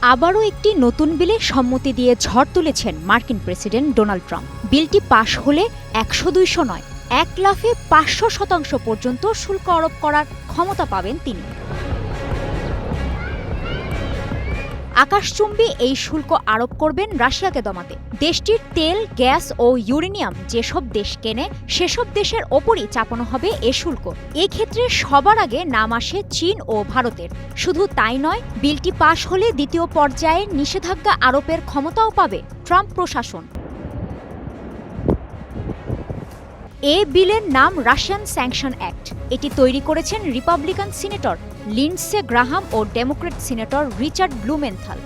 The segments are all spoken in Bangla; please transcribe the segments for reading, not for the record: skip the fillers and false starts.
আবারও একটি নতুন বিলে সম্মতি দিয়ে ঝড় তুলেছেন মার্কিন প্রেসিডেন্ট ডোনাল্ড ট্রাম্প। বিলটি পাশ হলে ১০০-২০০ নয়, ১ লাফে ৫০০% পর্যন্ত শুল্ক আরোপ করার ক্ষমতা পাবেন তিনি। আকাশচুম্বী এই শুল্ক আরোপ করবেন রাশিয়াকে দমাতে। দেশটির তেল, গ্যাস ও ইউরেনিয়াম যেসব দেশ কেনে সেসব দেশের ওপরই চাপানো হবে এ শুল্ক। এক্ষেত্রে সবার আগে নাম আসে চীন ও ভারতের। শুধু তাই নয়, বিলটি পাশ হলে দ্বিতীয় পর্যায়ে নিষেধাজ্ঞা আরোপের ক্ষমতাও পাবে ট্রাম্প প্রশাসন। এ বিলের নাম রাশিয়ান স্যাংশন অ্যাক্ট। এটি তৈরি করেছেন রিপাবলিকান সিনেটর লিন্ডসে গ্রাহাম ও ডেমোক্র্যাট সিনেটর রিচার্ড ব্লুমেনথাল।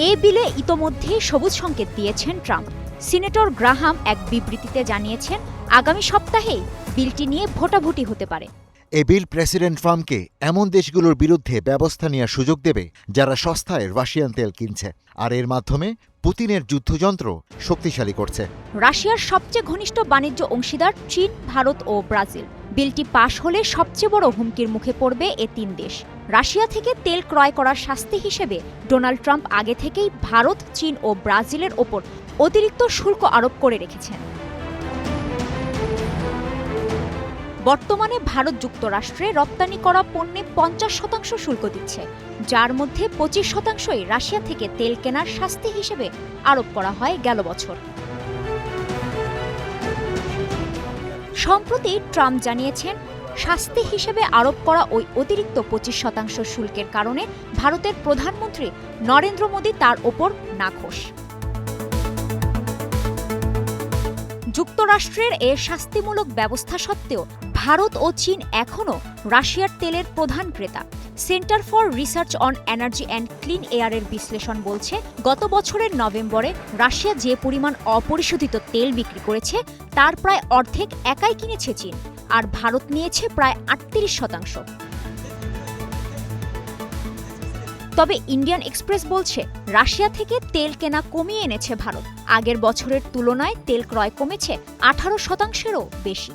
এ বিলে ইতোমধ্যেই সবুজ সংকেত দিয়েছেন ট্রাম্প। সিনেটর গ্রাহাম এক বিবৃতিতে জানিয়েছেন, আগামী সপ্তাহেই বিলটি নিয়ে ভোটাভুটি হতে পারে। এ বিল প্রেসিডেন্ট ট্রাম্পকে এমন দেশগুলোর বিরুদ্ধে ব্যবস্থা নেওয়ার সুযোগ দেবে যারা সস্তায় রাশিয়ান তেল কিনছে, আর এর মাধ্যমে পুতিনের যুদ্ধযন্ত্র শক্তিশালী করছে। রাশিয়ার সবচেয়ে ঘনিষ্ঠ বাণিজ্য অংশীদার চীন, ভারত ও ব্রাজিল। বিলটি পাশ হলে সবচেয়ে বড় হুমকির মুখে পড়বে এ তিন দেশ। রাশিয়া থেকে তেল ক্রয় করার শাস্তি হিসেবে ডোনাল্ড ট্রাম্প আগে থেকেই ভারত, চীন ও ব্রাজিলের ওপর অতিরিক্ত শুল্ক আরোপ করে রেখেছেন। বর্তমানে ভারত যুক্তরাষ্ট্রে রপ্তানি করা পণ্যে ৫০% শুল্ক দিচ্ছে, যার মধ্যে ২৫%ই রাশিয়া থেকে তেল কেনার শাস্তি হিসেবে আরোপ করা হয় গেল বছর। সম্প্রতি ট্রাম্প জানিয়েছেন, শাস্তি হিসেবে আরোপ করা ওই অতিরিক্ত ২৫% শুল্কের কারণে ভারতের প্রধানমন্ত্রী নরেন্দ্র মোদী তার ওপর নাখোশ। যুক্তরাষ্ট্রের এ শাস্তিমূলক ব্যবস্থা সত্ত্বেও ভারত ও চীন এখনও রাশিয়ার তেলের প্রধান ক্রেতা। Centre for research on energy and clean এয়ারের বিশ্লেষণ বলছে, গত বছরের নভেম্বরে রাশিয়া যে পরিমাণ অপরিশোধিত তেল বিক্রি করেছে তার প্রায় অর্ধেক একাই কিনেছে চীন, আর ভারত নিয়েছে প্রায় ৩৮%। তবে ইন্ডিয়ান এক্সপ্রেস বলছে, রাশিয়া থেকে তেল কেনা কমিয়ে এনেছে ভারত। আগের বছরের তুলনায় তেল ক্রয় কমেছে ১৮%-এরও বেশি।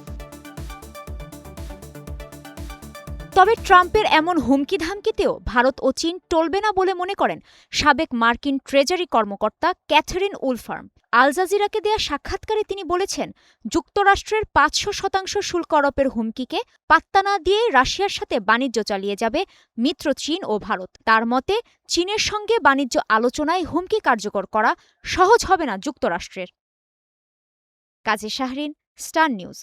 তবে ট্রাম্পের এমন হুমকি ধামকিতেও ভারত ও চীন টলবে না বলে মনে করেন সাবেক মার্কিন ট্রেজারি কর্মকর্তা ক্যাথরিন উলফার্ম। আল জাজিরাকে দেয়া সাক্ষাৎকারে তিনি বলেছেন, যুক্তরাষ্ট্রের ৫০০% শুল্ক আরোপের হুমকিকে পাত্তা না দিয়ে রাশিয়ার সাথে বাণিজ্য চালিয়ে যাবে মিত্র চীন ও ভারত। তার মতে, চীনের সঙ্গে বাণিজ্য আলোচনায় হুমকি কার্যকর করা সহজ হবে না যুক্তরাষ্ট্রের। কাজী শাহরিন, স্টার নিউজ।